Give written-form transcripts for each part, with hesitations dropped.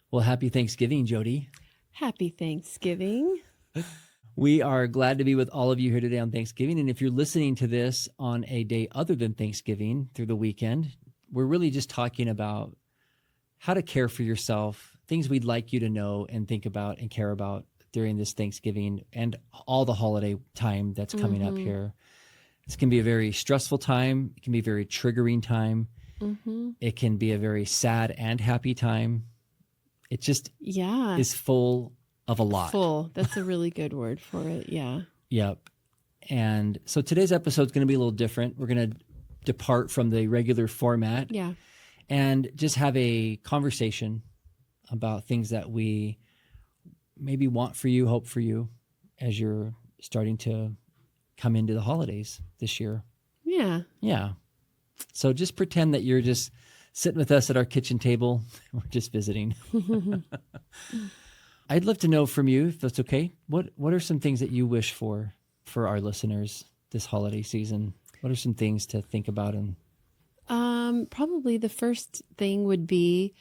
Well, happy Thanksgiving, Jody. Happy Thanksgiving. We are glad to be with all of you here today on Thanksgiving. And if you're listening to this on a day other than Thanksgiving through the weekend, we're really just talking about how to care for yourself, things we'd like you to know and think about and care about during this Thanksgiving and all the holiday time that's coming up here. This can be a very stressful time. It can be a very triggering time. It can be a very sad and happy time. It just is full of a lot. Full. That's a really good word for it. Yeah. Yep. And so today's episode is going to be a little different. We're going to depart from the regular format and just have a conversation about things that we maybe want for you, hope for you as you're starting to come into the holidays this year. Yeah. Yeah. So just pretend that you're just sitting with us at our kitchen table. We're just visiting. I'd love to know from you, if that's okay, what are some things that you wish for our listeners this holiday season? What are some things to think about? And probably the first thing would be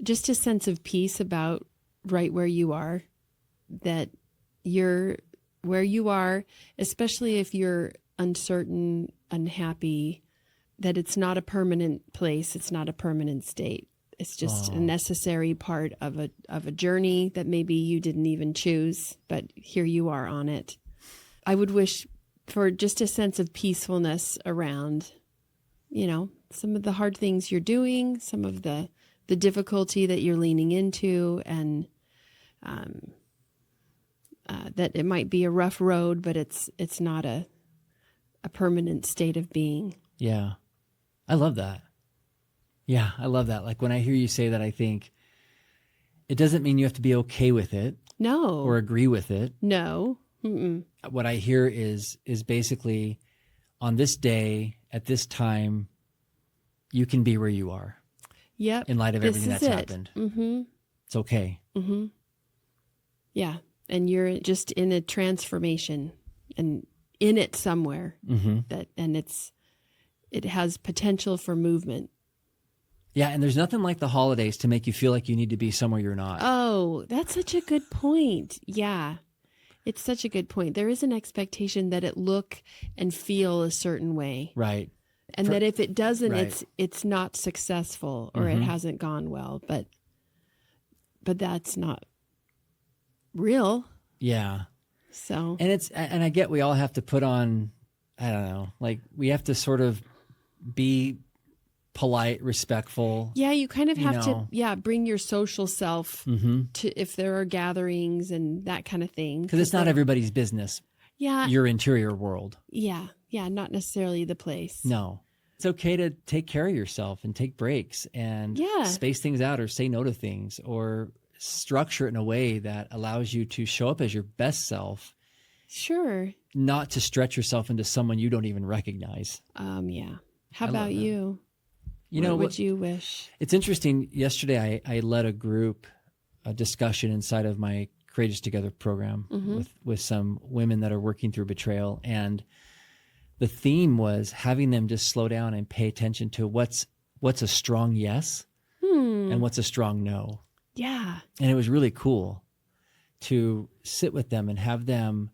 just a sense of peace about right where you are, that you're where you are, especially if you're uncertain, unhappy, that it's not a permanent place. It's not a permanent state. It's just a necessary part of a journey that maybe you didn't even choose, but here you are on it. I would wish for just a sense of peacefulness around, some of the hard things you're doing, some of the difficulty that you're leaning into, and that it might be a rough road, but it's not a permanent state of being. Yeah. I love that. Yeah, I love that. Like when I hear you say that, I think it doesn't mean you have to be okay with it. No. Or agree with it. No. Mm-mm. What I hear is basically on this day, at this time, you can be where you are. Yep. In light of everything that's happened. Mm-hmm. It's okay. Mm-hmm. Yeah. And you're just in a transformation and in it somewhere it has potential for movement. Yeah, and there's nothing like the holidays to make you feel like you need to be somewhere you're not. Oh, that's such a good point. Yeah, it's such a good point. There is an expectation that it look and feel a certain way. Right. And that if it doesn't, it's not successful or it hasn't gone well. But that's not real. Yeah. So. And I get we all have to put on, I don't know, like we have to sort of be polite, respectful. Yeah, you kind of have to bring your social self to if there are gatherings and that kind of thing. Because it's not everybody's business. Yeah. Your interior world. Yeah. Yeah, not necessarily the place. No. It's okay to take care of yourself and take breaks and space things out or say no to things or structure it in a way that allows you to show up as your best self. Sure. Not to stretch yourself into someone you don't even recognize. Yeah. How about you? What would you wish? It's interesting. Yesterday, I led a discussion inside of my Courageous Together program with some women that are working through betrayal. And the theme was having them just slow down and pay attention to what's a strong yes and what's a strong no. Yeah. And it was really cool to sit with them and have them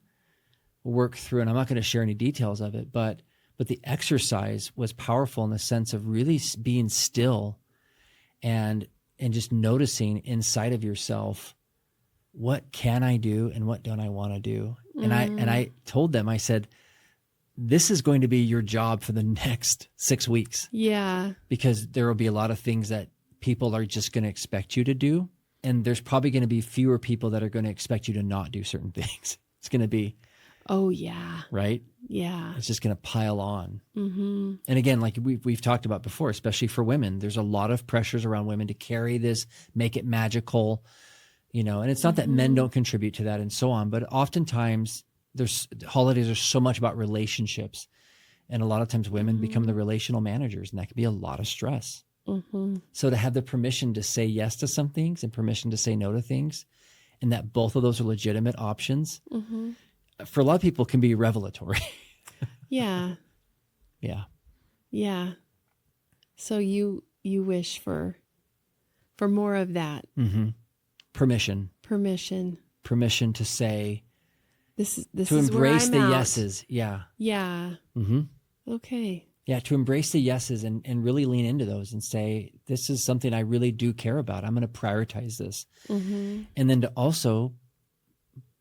work through, and I'm not going to share any details of it, but the exercise was powerful in the sense of really being still and just noticing inside of yourself, what can I do and what don't I want to do? And I told them, I said, this is going to be your job for the next 6 weeks. Yeah. Because there will be a lot of things that people are just going to expect you to do. And there's probably going to be fewer people that are going to expect you to not do certain things. It's going to be. Oh, yeah. Right? Yeah. It's just going to pile on. And again, like we've talked about before, especially for women, there's a lot of pressures around women to carry this, make it magical, and it's not that men don't contribute to that and so on, but oftentimes holidays are so much about relationships. And a lot of times women become the relational managers, and that can be a lot of stress. So to have the permission to say yes to some things and permission to say no to things, and that both of those are legitimate options, for a lot of people can be revelatory. Yeah. Yeah. Yeah. So you wish for more of that. permission to say, this to is where embrace I'm the out. yeses. Yeah. Yeah. Mm-hmm. Okay. Yeah. To embrace the yeses and really lean into those and say, this is something I really do care about. I'm going to prioritize this. Mm-hmm. And then to also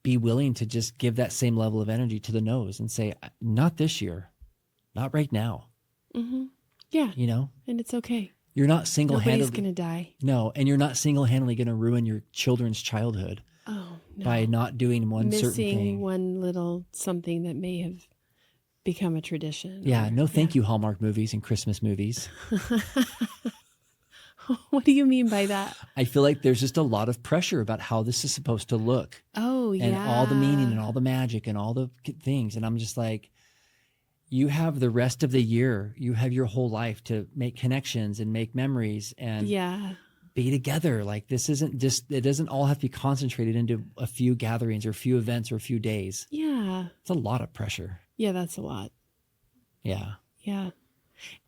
be willing to just give that same level of energy to the no's and say, not this year, not right now. Mm-hmm. Yeah. You know, And it's okay. you're not single-handedly. Nobody's going to die. No. And you're not single-handedly going to ruin your children's childhood by not doing one certain thing. Missing one little something that may have become a tradition. Yeah. No, thank you, Hallmark movies and Christmas movies. What do you mean by that? I feel like there's just a lot of pressure about how this is supposed to look. Oh, yeah. And all the meaning and all the magic and all the things. And I'm just like, you have the rest of the year. You have your whole life to make connections and make memories and be together. Like this isn't just, it doesn't all have to be concentrated into a few gatherings or a few events or a few days. Yeah. It's a lot of pressure. Yeah, that's a lot. Yeah. Yeah.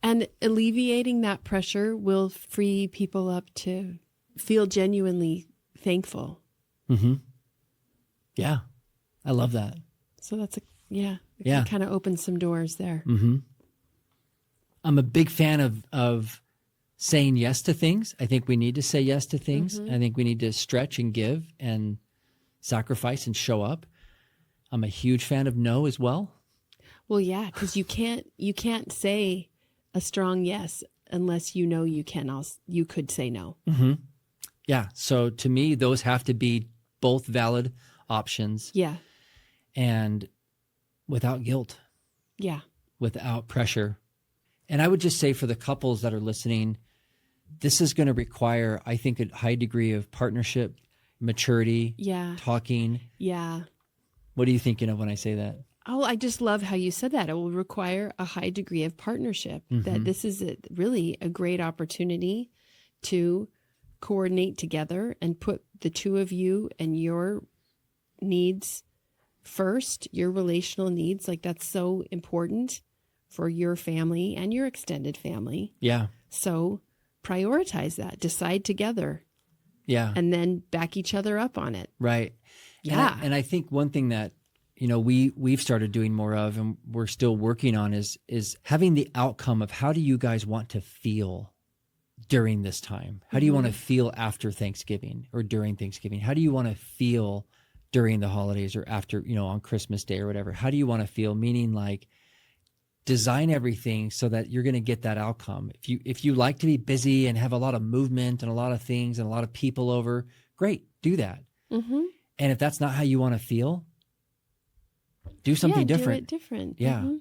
And alleviating that pressure will free people up to feel genuinely thankful. Mm-hmm. Yeah. I love that. So that's it kind of opens some doors there. Mm-hmm. I'm a big fan of saying yes to things. I think we need to say yes to things. Mm-hmm. I think we need to stretch and give and sacrifice and show up. I'm a huge fan of no as well. Well, yeah, because you can't say a strong yes unless you know you could say no. Mm-hmm. Yeah. So to me, those have to be both valid options. Yeah. And without guilt. Yeah. Without pressure. And I would just say for the couples that are listening, this is going to require, I think, a high degree of partnership, maturity, talking. Yeah. What are you thinking of when I say that? Oh, I just love how you said that. It will require a high degree of partnership, that this is really a great opportunity to coordinate together and put the two of you and your needs first, your relational needs. Like that's so important for your family and your extended family. Yeah. So prioritize that, decide together. Yeah. And then back each other up on it. Right. Yeah. And I think one thing that, you know, we've started doing more of and we're still working on is having the outcome of how do you guys want to feel during this time? How do you want to feel after Thanksgiving or during Thanksgiving? How do you want to feel during the holidays or after, you know, on Christmas Day or whatever? How do you want to feel? Meaning like design everything so that you're going to get that outcome. If you like to be busy and have a lot of movement and a lot of things and a lot of people over, great, do that. Mm-hmm. And if that's not how you want to feel, do something different. Do it different. Yeah. Mm-hmm.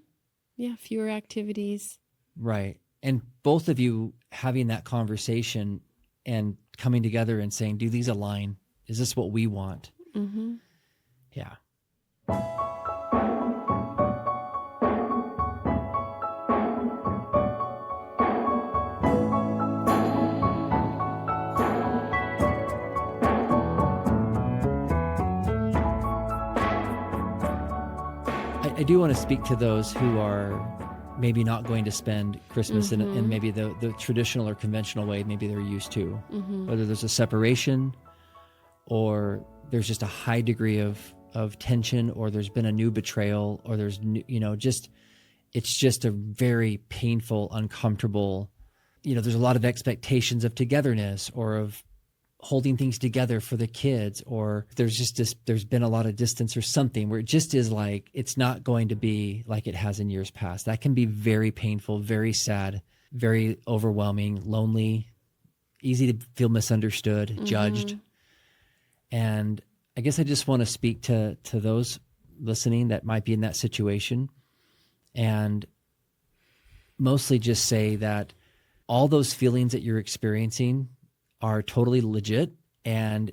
Yeah. Fewer activities. Right. And both of you having that conversation and coming together and saying, do these align? Is this what we want? Mm-hmm. Yeah. I do want to speak to those who are maybe not going to spend Christmas in maybe the traditional or conventional way maybe they're used to. Mm-hmm. Whether there's a separation or there's just a high degree of tension or there's been a new betrayal or there's, it's just a very painful, uncomfortable, there's a lot of expectations of togetherness or of holding things together for the kids, or there's been a lot of distance or something where it just is like, it's not going to be like it has in years past. That can be very painful, very sad, very overwhelming, lonely, easy to feel misunderstood, judged. And I guess I just want to speak to those listening that might be in that situation and mostly just say that all those feelings that you're experiencing are totally legit and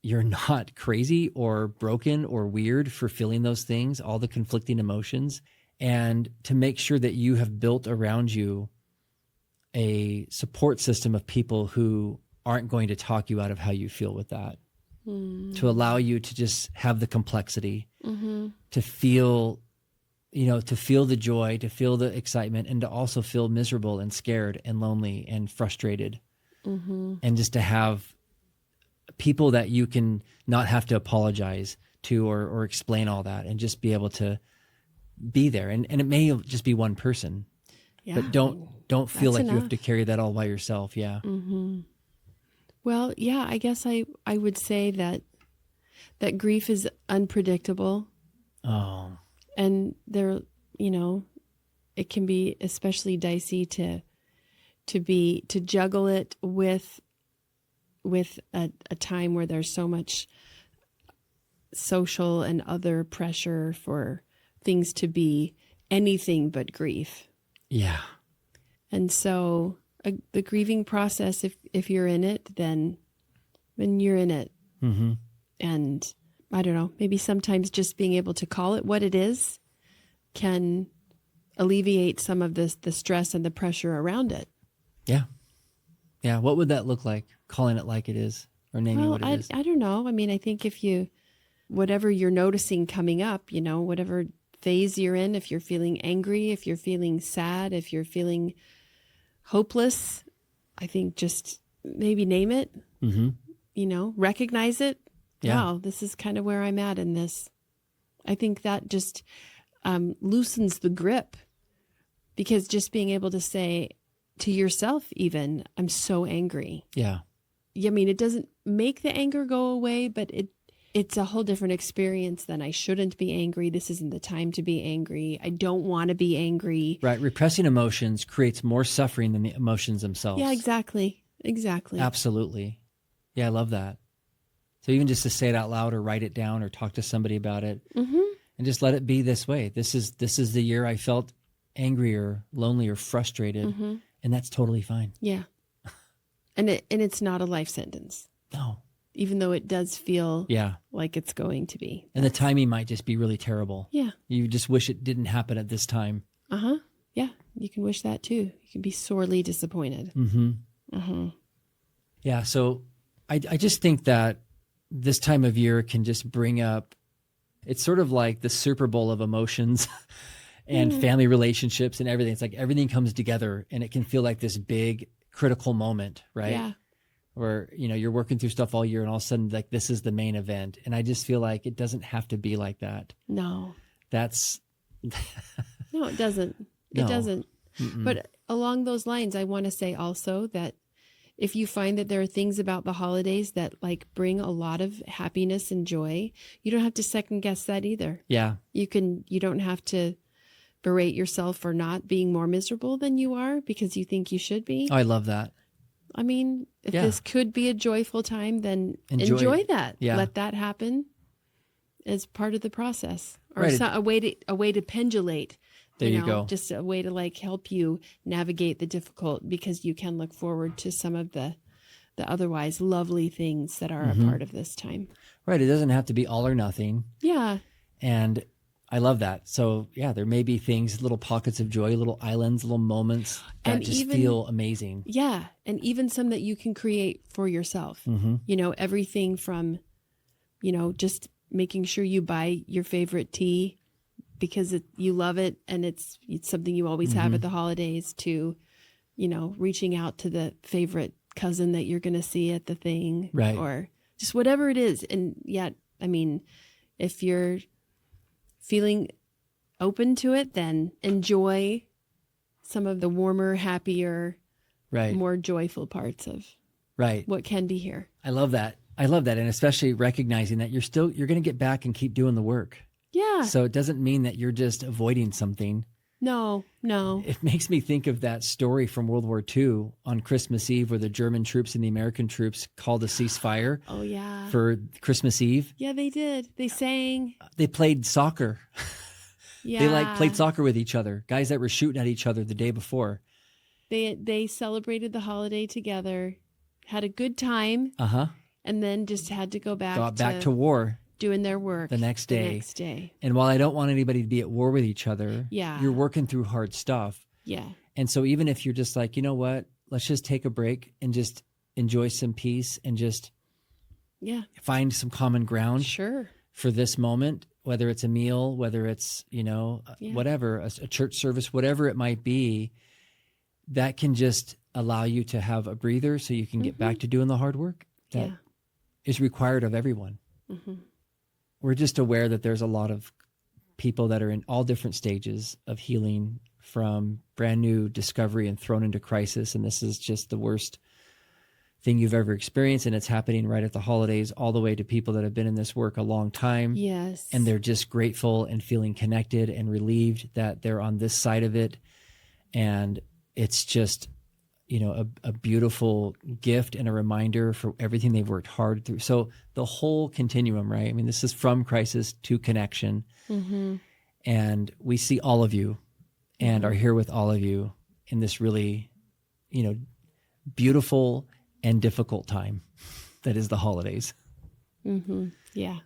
you're not crazy or broken or weird for feeling those things, all the conflicting emotions, and to make sure that you have built around you a support system of people who aren't going to talk you out of how you feel with that, to allow you to just have the complexity, to feel, to feel the joy, to feel the excitement, and to also feel miserable and scared and lonely and frustrated. And just to have people that you can not have to apologize to or explain all that, and just be able to be there. And it may just be one person, Yeah. but don't feel That's like you have enough. to carry that all by yourself. Yeah. Mm-hmm. Well, yeah, I guess I would say that grief is unpredictable, Oh, and there, you know, it can be especially dicey to juggle it with a time where there's so much social and other pressure for things to be anything but grief. yeah. And so the grieving process, if you're in it, then you're in it. Mm-hmm. And I don't know, maybe sometimes just being able to call it what it is can alleviate some of the stress and the pressure around it. Yeah. Yeah. What would that look like? Calling it like it is, or naming what it is? I don't know. I mean, I think whatever you're noticing coming up, you know, whatever phase you're in, if you're feeling angry, if you're feeling sad, if you're feeling hopeless, I think just maybe name it, Mm-hmm. you know, recognize it. Yeah. Wow, this is kind of where I'm at in this. I think that just loosens the grip, because just being able to say to yourself, even, I'm so angry. Yeah. I mean, it doesn't make the anger go away, but it's a whole different experience than I shouldn't be angry. This isn't the time to be angry. I don't want to be angry. Right. Repressing emotions creates more suffering than the emotions themselves. Yeah, exactly. Exactly. Absolutely. Yeah, I love that. So even just to say it out loud, or write it down, or talk to somebody about it, Mm-hmm. and just let it be this way. This is the year I felt angry or lonely or frustrated, Mm-hmm. and that's totally fine. Yeah. And it's not a life sentence, No. even though it does feel Yeah. like it's going to be. And the timing might just be really terrible. Yeah. You just wish it didn't happen at this time. Uh-huh. Yeah. You can wish that too. You can be sorely disappointed. Mm-hmm. Mm-hmm. Yeah. So I just think that this time of year can just bring up, it's sort of like the Super Bowl of emotions and family relationships and everything. It's like everything comes together, and it can feel like this big critical moment, right? Yeah. Where, you know, you're working through stuff all year, and all of a sudden, like, this is the main event. And I just feel like it doesn't have to be like that. No. That's No, it doesn't. No. It doesn't. Mm-mm. But along those lines, I want to say also that if you find that there are things about the holidays that like bring a lot of happiness and joy, you don't have to second guess that either. Yeah. You don't have to berate yourself for not being more miserable than you are because you think you should be. Oh, I love that. I mean, if Yeah. this could be a joyful time, then Enjoy enjoy that. Yeah. Let that happen as part of the process, or Right. a way to pendulate. There you go. Just a way to like help you navigate the difficult, because you can look forward to some of the otherwise lovely things that are Mm-hmm. a part of this time. Right. It doesn't have to be all or nothing. Yeah. And I love that. So yeah, there may be things, little pockets of joy, little islands, little moments that And just even- feel amazing. Yeah. And even some that you can create for yourself. Mm-hmm. You know, everything from, you know, just making sure you buy your favorite tea because you love it and it's something you always have Mhm. at the holidays, to, you know, reaching out to the favorite cousin that you're going to see at the thing. Right. Or just whatever it is. And yet, I mean, if you're feeling open to it, then enjoy some of the warmer, happier, Right. more joyful parts of Right. what can be here. I love that. I love that. And especially recognizing that you're going to get back and keep doing the work. Yeah. So it doesn't mean that you're just avoiding something. No. It makes me think of that story from World War II on Christmas Eve, where the German troops and the American troops called a ceasefire Oh, yeah. for Christmas Eve. Yeah, they did. They sang. They played soccer. Yeah. They like played soccer with each other, guys that were shooting at each other the day before. They celebrated the holiday together, had a good time, Uh-huh. and then just had to go back, Got back to war. doing their work The next day. And while I don't want anybody to be at war with each other, Yeah. you're working through hard stuff. Yeah. And so even if you're just like, you know what, let's just take a break and just enjoy some peace and just Yeah. find some common ground Sure. for this moment, whether it's a meal, whether it's, you know, Yeah. whatever, a church service, whatever it might be, that can just allow you to have a breather so you can get back to doing the hard work. That Yeah. is required of everyone. Mm-hmm. We're just aware that there's a lot of people that are in all different stages of healing, from brand new discovery and thrown into crisis. And this is just the worst thing you've ever experienced. And it's happening right at the holidays, all the way to people that have been in this work a long time. Yes. And they're just grateful and feeling connected and relieved that they're on this side of it. And it's just, a beautiful gift and a reminder for everything they've worked hard through. So the whole continuum, right? I mean, this is from crisis to connection. Mm-hmm. And we see all of you and are here with all of you in this really, beautiful and difficult time that is the holidays. Mm-hmm. Yeah.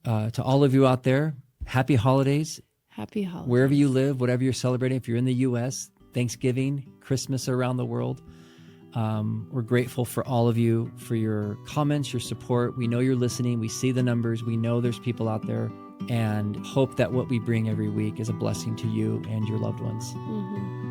To all of you out there, happy holidays. Happy holidays. Wherever you live, whatever you're celebrating, if you're in the U.S., Thanksgiving, Christmas around the world. We're grateful for all of you, for your comments, your support. We know you're listening. We see the numbers. We know there's people out there, and hope that what we bring every week is a blessing to you and your loved ones. Mm-hmm.